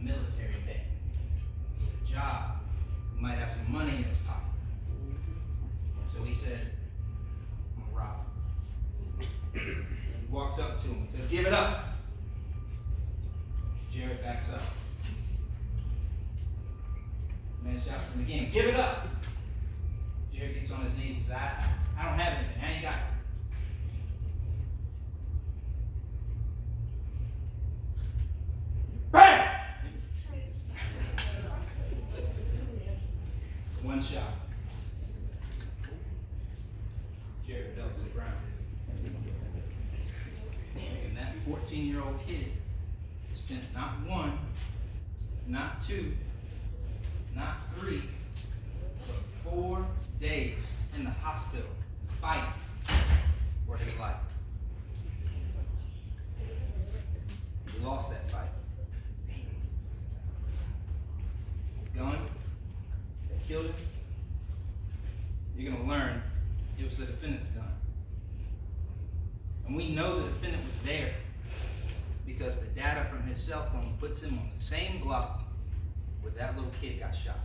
military band, a job, who might have some money in his pocket. And so he said, I'm gonna rob him. He walks up to him and says, give it up. Jared backs up. Man shouts to him again, give it up. Jared gets on his knees and says, I don't have anything, I ain't got it. Bam! One shot. Jared fell to the ground. And that 14-year-old kid spent not one, not two, not three, but 4 days in the hospital fighting for his life. He lost that fight. Gun that killed him. You're going to learn it was the defendant's gun. And we know the defendant was there because the data from his cell phone puts him on the same block where that little kid got shot.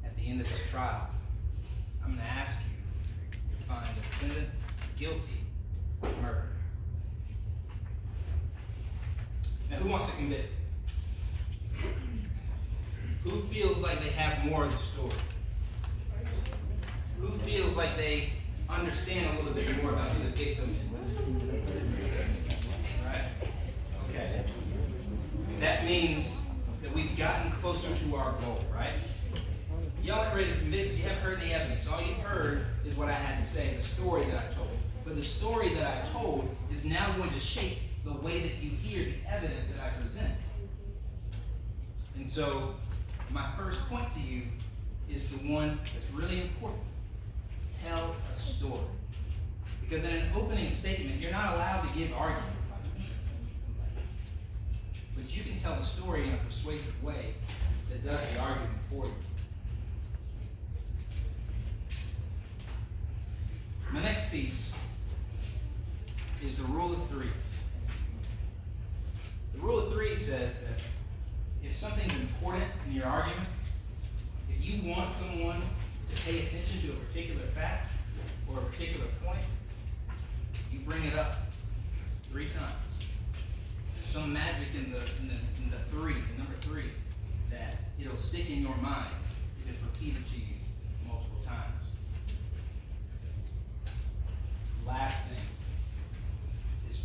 At the end of this trial, I'm going to ask you to find the defendant guilty of murder. Now, who wants to convict? Who feels like they have more of the story? Who feels like they understand a little bit more about who the victim is? Right? Okay. That means that we've gotten closer to our goal, right? Y'all ain't ready to convict. You haven't heard any evidence. All you've heard is what I had to say, the story that I told. But the story that I told is now going to shape the way that you hear the evidence that I present. And so, my first point to you is the one that's really important. Tell a story. Because in an opening statement, you're not allowed to give argument. But you can tell the story in a persuasive way that does the argument for you. My next piece is the rule of threes. The rule of threes says that if something's important in your argument, if you want someone to pay attention to a particular fact or a particular point, you bring it up 3 times. There's some magic in the three, the number 3, that it'll stick in your mind if it's repeated to you multiple times. Last thing is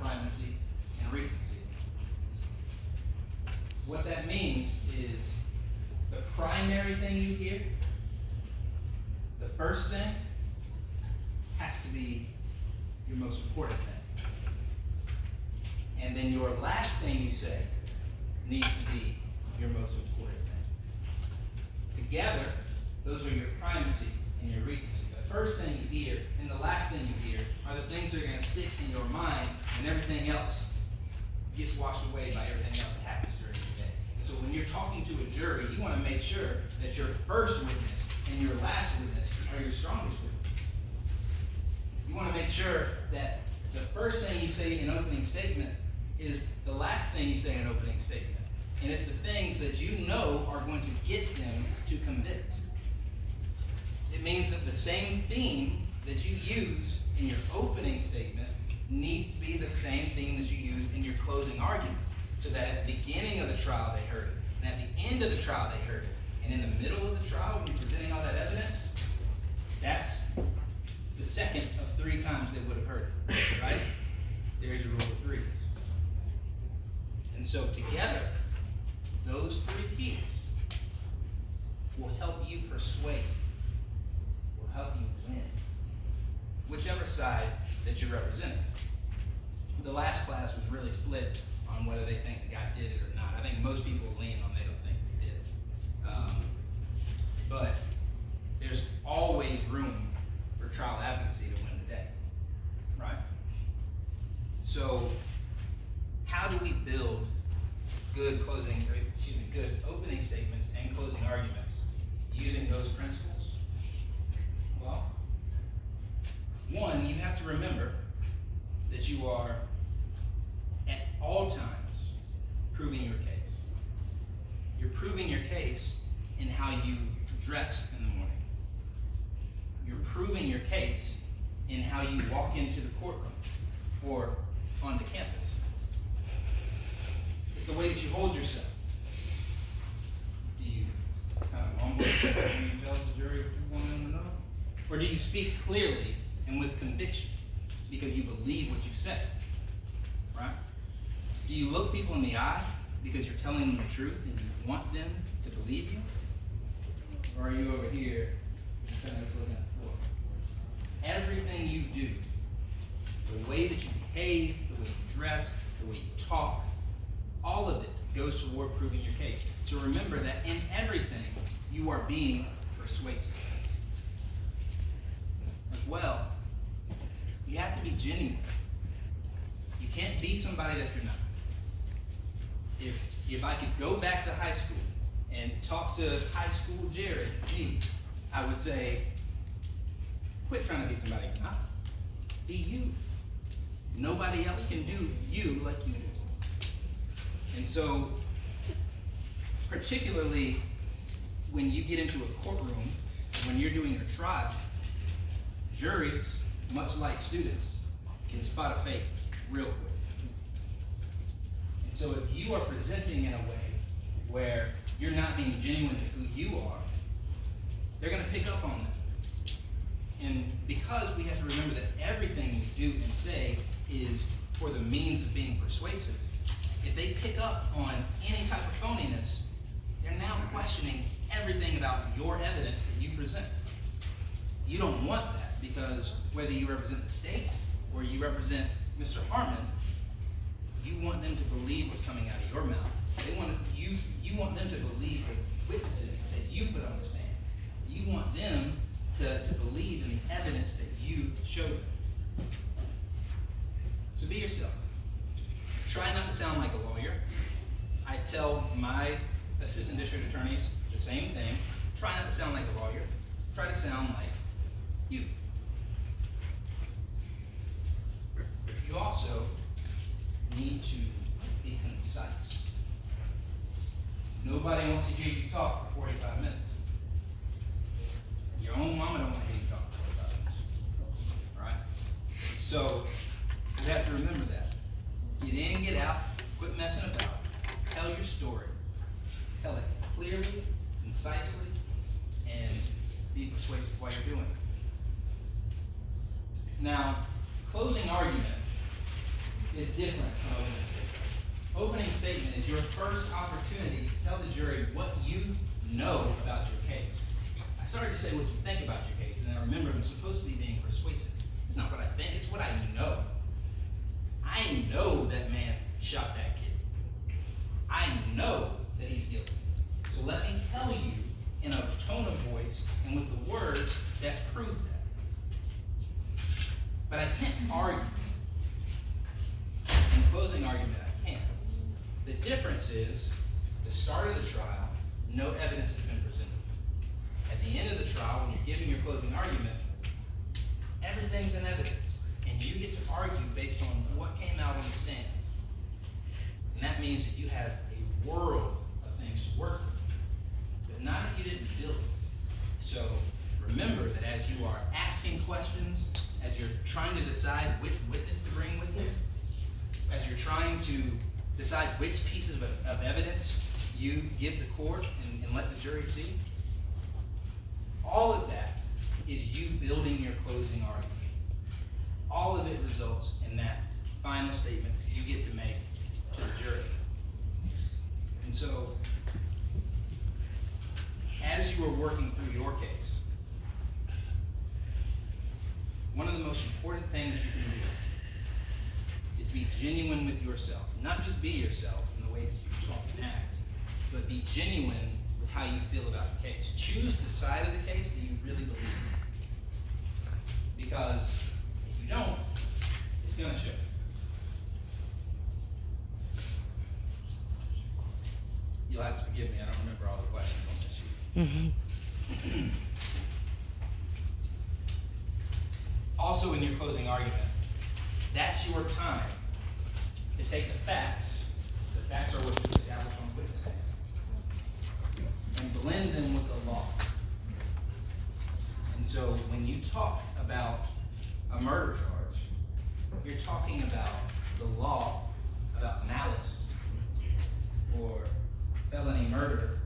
primacy and recency. What that means is the primary thing you hear, the first thing, has to be your most important thing. And then your last thing you say needs to be your most important thing. Together, those are your primacy and your recency. The first thing you hear and the last thing you hear are the things that are going to stick in your mind, and everything else gets washed away by everything else that happens during the day. So when you're talking to a jury, you want to make sure that your first witness and your last witness are your strongest witnesses. You want to make sure that the first thing you say in an opening statement is the last thing you say in an opening statement. And it's the things that you know are going to get them to convict. It means that the same theme that you use in your opening statement needs to be the same theme that you use in your closing argument. So that at the beginning of the trial they heard it, and at the end of the trial they heard it, and in the middle of the trial when you're presenting all that evidence, that's the second of 3 times they would have heard it, right? There's your rule of threes. And so together, those 3 keys will help you persuade, will help you win, whichever side that you're representing. The last class was really split on whether they think the guy did it or not. I think most people lean on they don't think they did it. But there's always room for trial advocacy to win the day, right? So how do we build good opening statements and closing arguments using those principles? Well, one, you have to remember that you are at all times proving your case. You're proving your case in how you dress in the morning. You're proving your case in how you walk into the courtroom or onto campus. It's the way that you hold yourself. Do you kind of mumble when you tell the jury what you want them to know? Or do you speak clearly and with conviction because you believe what you say? Right? Do you look people in the eye because you're telling them the truth and you want them to believe you? Or are you over here kind of looking at the floor? Everything you do, the way that you behave, the way you dress, the way you talk, all of it goes toward proving your case. So remember that in everything, you are being persuasive. As well, you have to be genuine. You can't be somebody that you're not. If I could go back to high school and talk to high school Jared, I would say, quit trying to be somebody you're not. Be you. Nobody else can do you like you do. And so, particularly when you get into a courtroom, when you're doing a trial, juries, much like students, can spot a fake real quick. And so if you are presenting in a way where you're not being genuine to who you are, they're going to pick up on that. And because we have to remember that everything we do and say is for the means of being persuasive, if they pick up on any type of phoniness, they're now questioning everything about your evidence that you present. You don't want that, because whether you represent the state or you represent Mr. Harmon, you want them to believe what's coming out of your mouth. You want them to believe the witnesses that you put on the stand. You want them to believe in the evidence that you showed them. So be yourself. Try not to sound like a lawyer. I tell my assistant district attorneys the same thing. Try not to sound like a lawyer. Try to sound like you. You also need to be concise. Nobody wants to hear you talk for 45 minutes. Your own mama don't want to hear you talk for 45 minutes. All right? So you have to remember that. Get in, get out, quit messing about. Tell your story. Tell it clearly, concisely, and be persuasive while you're doing it. Now, closing argument is different from opening statement. Opening statement is your first opportunity to tell the jury what you know about your case. I started to say what you think about your case, and then I remember I'm supposed to be being persuasive. It's not what I think, it's what I know. I know that man shot that kid. I know that he's guilty. So let me tell you in a tone of voice and with the words that prove that. But I can't argue. In closing argument, I can. The difference is, the start of the trial, no evidence has been presented. At the end of the trial, when you're giving your closing argument, everything's in evidence. And you get to argue based on what came out on the stand. And that means that you have a world of things to work with. But not if you didn't build it. So remember that as you are asking questions, as you're trying to decide which witness to bring with you, as you're trying to decide which pieces of evidence you give the court and let the jury see, all of that is you building your closing argument. All of it results in that final statement that you get to make to the jury. And so, as you are working through your case, one of the most important things you can do is be genuine with yourself. Not just be yourself in the way that you talk and act, but be genuine with how you feel about the case. Choose the side of the case that you really believe in. Because if you don't, it's going to show. You'll have to forgive me, I don't remember all the questions on this sheet. Also, in your closing argument, that's your time to take the facts are what you establish on witness stand, and blend them with the law. And so when you talk about a murder charge, you're talking about the law, about malice or felony murder.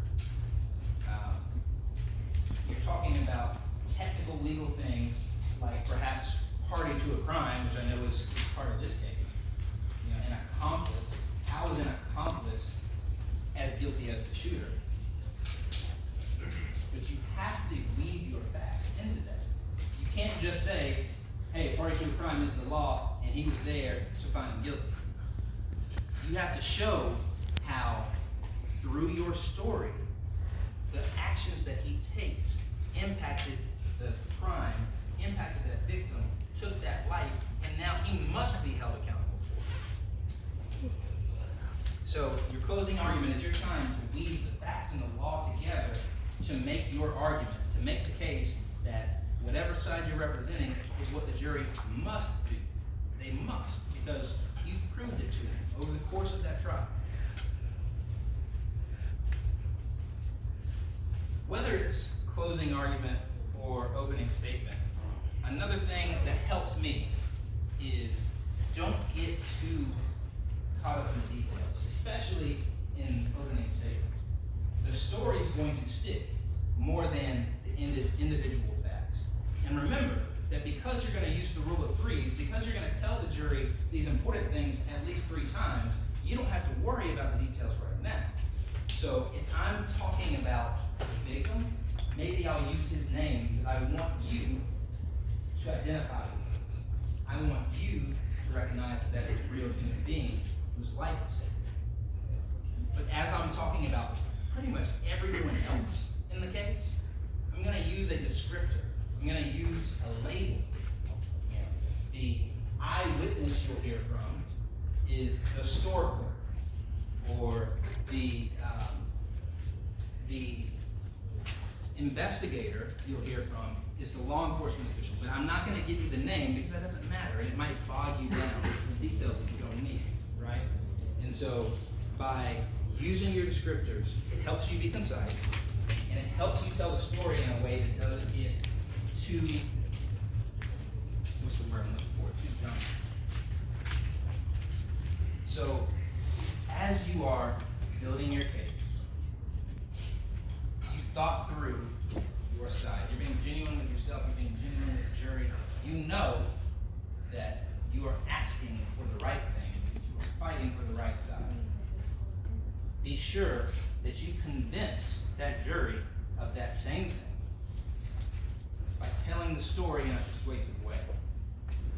You're talking about technical legal things like perhaps party to a crime, which I know is part of this case. You know, an accomplice. How is an accomplice as guilty as the shooter? But you have to weave your facts into that. You can't just say, hey, party to a crime is the law, and he was there, so find him guilty. You have to show how, through your story, the actions that he takes impacted the crime, impacted that victim, took that life, and now he must be held accountable for it. So your closing argument is your time to weave the facts and the law together to make your argument, to make the case that whatever side you're representing is what the jury must do. They must, because you've proved it to them over the course of that trial. Whether it's closing argument or opening statement, another thing that helps me is don't get too caught up in the details, especially in opening statement. The story is going to stick more than the individual facts. And remember that because you're going to use the rule of threes, because you're going to tell the jury these important things at least 3 times, you don't have to worry about the details right now. So if I'm talking about the victim, maybe I'll use his name because I want you to identify him. I want you to recognize that it's a real human being whose life is taken. But as I'm talking about pretty much everyone else in the case, I'm going to use a descriptor. I'm going to use a label. You know, the eyewitness you'll hear from is the store clerk, or the investigator you'll hear from is the law enforcement official. But I'm not going to give you the name because that doesn't matter, and it might bog you down with the details that you don't need, right? And so by using your descriptors, it helps you be concise, and it helps you tell the story in a way that doesn't get too, what's the word I'm looking for, too jump. So as you are building your case, you've thought through your side. You're being genuine with yourself, you're being genuine with the jury. You know that you are asking for the right thing, you are fighting for the right side. Be sure that you convince that jury of that same thing by telling the story in a persuasive way.